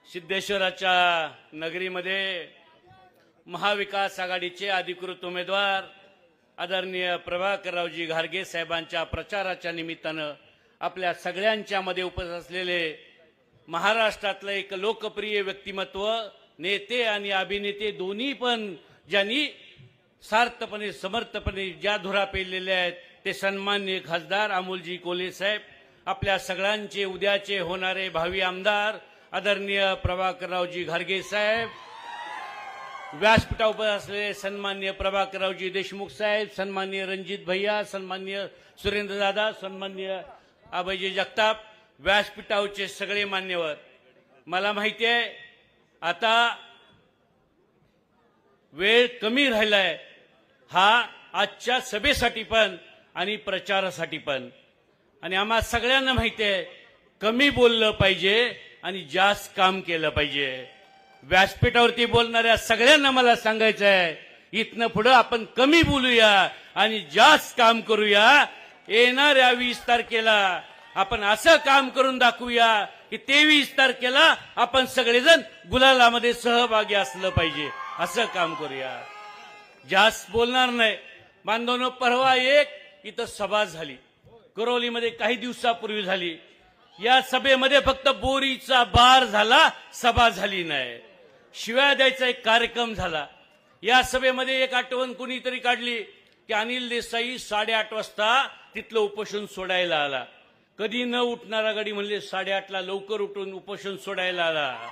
सिद्धेश्वराच्या नगरीमध्ये महाविकास आघाडीचे अधिकृत उमेदवार आदरणीय प्रभाकररावजी घारगे साहेबांच्या प्रचाराच्या निमित्तानं आपल्या सगळ्यांच्या मध्ये उपस्थित असलेले महाराष्ट्रातलं एक लोकप्रिय व्यक्तिमत्व, नेते आणि अभिनेते दोन्ही पण ज्यांनी सार्थपणे समर्थपणे ज्या धुरा पेललेल्या आहेत ते सन्माननीय खासदार अमोलजी कोल्हे साहेब, आपल्या सगळ्यांचे उद्याचे होणारे भावी आमदार आदरणीय प्रभाकररावजी घारगे साहेब, व्यासपीठावर उपस्थित असलेले सन्माननीय प्रभाकररावजी देशमुख साहेब, सन्माननीय रणजित भैया, सन्माननीय सुरेंद्र दादा, सन्माननीय अभयजी जगताप, व्यासपीठावरचे सगळे मान्यवर, मला माहिती आहे आता वेळ कमी राहिलाय हा आजच्या सभेसाठी पण आणि प्रचारासाठी पण, आणि आम्हा सगळ्यांना माहिती आहे कमी बोललं पाहिजे आणि जास्त काम केलं पाहिजे. व्यासपीठावरती बोलणाऱ्या सगळ्यांना मला सांगायचं आहे इथनं पुढे आपण कमी बोलूया आणि जास्त काम करूया. येणाऱ्या 20 तारखेला आपण असं काम करून दाखवूया की 23 तारखेला आपण सगळेजण गुलालामध्ये सहभागी असलं पाहिजे. असं काम करूया, जास्त बोलणार नाही. बांधवनो, परवा एक इथं सभा झाली करोलीमध्ये, काही दिवसापूर्वी झाली. या सभेमध्ये फक्त बोरीचा बार झाला, सभा झाली नाही. शिव्या द्यायचा एक कार्यक्रम झाला. या सभेमध्ये एक आठवण कुणीतरी काढली की अनिल देसाई 8:30 वाजता तिथलं उपोषण सोडायला आला. कधी न उठणारा गडी म्हणले 8:30ला लवकर उठून उपोषण सोडायला आला.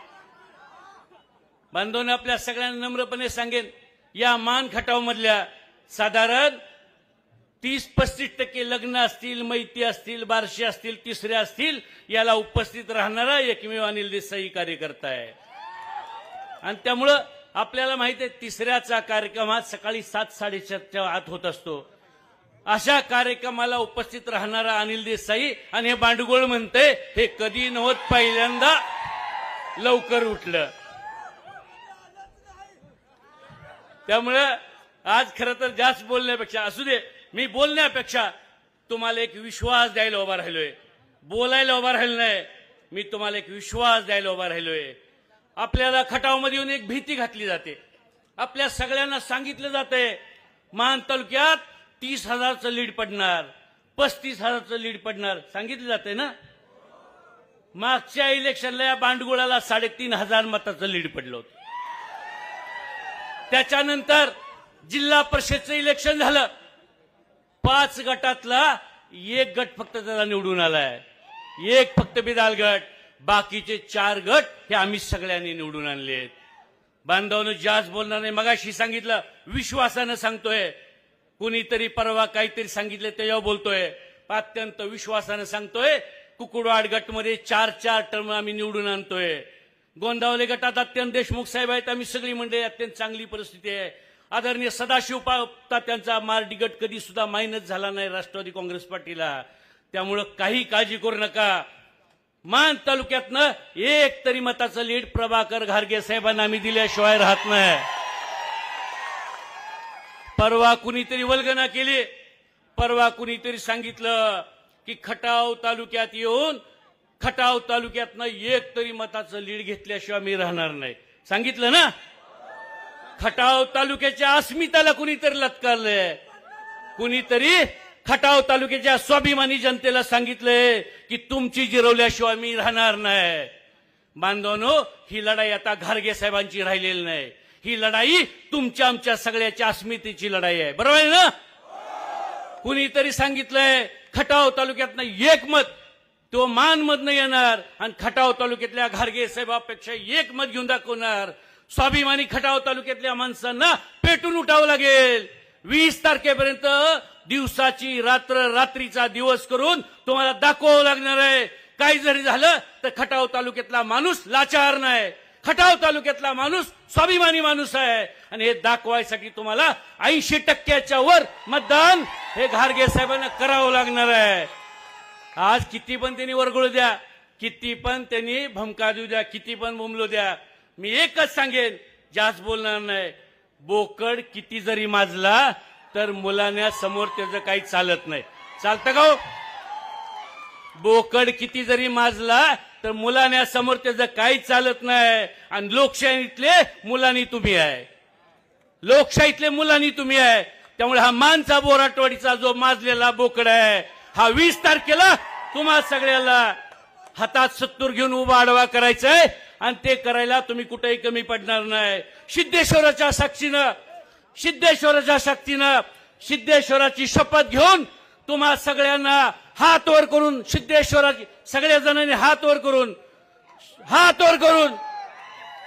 बांधवने आपल्या सगळ्यांना नम्रपणे सांगेन, या मान खटाव मधल्या साधारण 30-35% लग्न असतील, मैती असतील, बारशी असतील, तिसऱ्या असतील, याला उपस्थित राहणारा एकमेव अनिल देसाई कार्यकर्ता आहे. आणि त्यामुळं आपल्याला माहिती आहे तिसऱ्याचा कार्यक्रम हा सकाळी 7-7:30च्या आत होत असतो. अशा कार्यक्रमाला उपस्थित राहणारा अनिल देसाई आणि हे बांडगोळ म्हणते हे कधी नव्हत पहिल्यांदा लवकर उठलं. त्यामुळं आज खरं तर जास्त बोलण्यापेक्षा, असू दे, मी बोलण्यापेक्षा तुम्हाला एक विश्वास द्यायला उभा राहिलोय, बोलायला उभा राहिलो नाही. मी तुम्हाला एक विश्वास द्यायला उभा राहिलोय. आपल्याला खटावमध्ये येऊन एक भीती घातली जाते. आपल्या सगळ्यांना सांगितलं जाते मान तालुक्यात 30,000चं लीड पडणार, 35,000चं लीड पडणार, सांगितलं जाते ना. मागच्या इलेक्शनला या बांडगुळाला 3,500 मताचं लीड पडलं होतं. त्याच्यानंतर जिल्हा परिषदचं इलेक्शन झालं, 5 गटातला एक गट फक्त त्याला निवडून आलाय, एक फक्त बिदाल गट, बाकीचे 4 गट हे आम्ही सगळ्यांनी निवडून आणलेत. बांधवांनो, जास्त बोलणार नाही. मगाशी सांगितलं विश्वासानं सांगतोय, कुणीतरी परवा काहीतरी सांगितलं त्याच्यावर बोलतोय, अत्यंत विश्वासानं सांगतोय. कुकुडवाड गटमध्ये 4 टर्म आम्ही निवडून आणतोय. गोंदावले गटात अत्यंत देशमुख साहेब आहेत, आम्ही सगळी मंडळी, अत्यंत चांगली परिस्थिती आहे. आदरणीय सदाशिव त्यांचा मार्डी गट कधी सुद्धा मायनस झाला नाही राष्ट्रवादी काँग्रेस पार्टीला. त्यामुळं काही काळजी करू नका. मान तालुक्यातनं एक तरी मताचं लीड प्रभाकर घारगे साहेबांना आम्ही दिल्याशिवाय राहत नाही. परवा कुणीतरी वल्गना केली, परवा कुणीतरी सांगितलं की खटाव तालुक्यात येऊन खटाव तालुक्यातनं एक तरी मताचं लीड घेतल्याशिवाय मी राहणार नाही, सांगितलं ना. खटाव तालुक्याच्या अस्मिताला कुणीतरी लटकारलंय, कुणीतरी खटाव तालुक्याच्या स्वाभिमानी जनतेला सांगितलंय की तुमची जिरवल्याशिवाय मी राहणार नाही. बांधवांनो, ही लढाई आता घारगे साहेबांची राहिलेली नाही, ही लढाई तुमच्या आमच्या सगळ्याच्या अस्मितेची लढाई आहे. बरोबर आहे ना. कुणीतरी सांगितलंय खटाव तालुक्यातनं एक मत तो मानमधनं येणार आणि खटाव तालुक्यातल्या घारगे साहेबापेक्षा एक मत घेऊन दाखवणार. स्वाभिमानी खटाव तालुक्यातल्या माणसांना पेटून उठावं लागेल. 20 तारखेपर्यंत दिवसाची रात्र, रात्रीचा दिवस करून तुम्हाला दाखवावं लागणार आहे. काही जरी झालं तर खटाव तालुक्यातला माणूस लाचार नाही, खटाव तालुक्यातला माणूस स्वाभिमानी माणूस आहे. आणि हे दाखवायसाठी तुम्हाला 80% वर मतदान हे घारगे साहेबांना करावं लागणार आहे. आज किती पण त्यांनी वरगळू द्या, किती पण त्यांनी भमका देऊ द्या, किती पण बोंबलो द्या, मी एकच सांगेन, जास्त बोलणार नाही. बोकड किती जरी माजला तर मुलांना समोर त्याचं काही चालत नाही. चालतं का हो? बोकड किती जरी माजला तर मुलांसमोर त्याचं काही चालत नाही. आणि लोकशाहीतले मुलांनी तुम्ही आहे, लोकशाहीतले मुलांनी तुम्ही आहे. त्यामुळे हा मानचा बोराटवाडीचा जो माजलेला बोकड आहे, हा 20 तारखेला तुम्हा सगळ्याला हातात सत्तूर घेऊन उभा आडवा करायचा आहे. आणि ते करायला तुम्ही कुठेही कमी पडणार नाही. सिद्धेश्वराच्या साक्षीनं, सिद्धेश्वराच्या शक्तीनं, सिद्धेश्वराची शपथ घेऊन तुम्हा सगळ्यांना हात वर करून, सिद्धेश्वराची सगळ्या जणांनी हात वर करून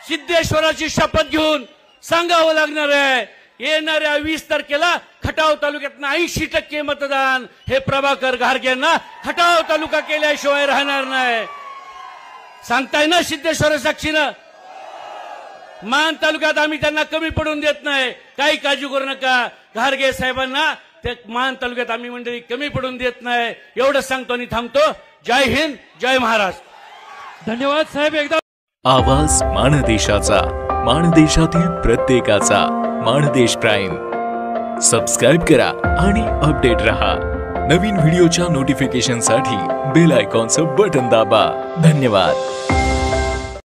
सिद्धेश्वराची शपथ घेऊन सांगावं लागणार आहे. येणाऱ्या 20 तारखेला खटाव तालुक्यात 80% मतदान हे प्रभाकर घारगेंना खटाव तालुका केल्याशिवाय राहणार नाही. सांगताय ना सिद्धेश्वर साक्षीनं? मान तालुक्यात आम्ही त्यांना कमी पडून देत नाही, काही काळजी करू नका. घारगे साहेबांना त्या मान तालुक्यात आम्ही मंडळी कमी पडून देत नाही. एवढं सांगतो आणि थांबतो. जय हिंद, जय महाराष्ट्र. धन्यवाद साहेब. एकदा आवाज माणदेशाचा, माणदेशातील प्रत्येकाचा. माणदेश प्राईम सबस्क्राईब करा आणि अपडेट रहा. नवीन व्हिडिओच्या नोटिफिकेशनसाठी बेल आयकॉनचं बटन दाबा. धन्यवाद.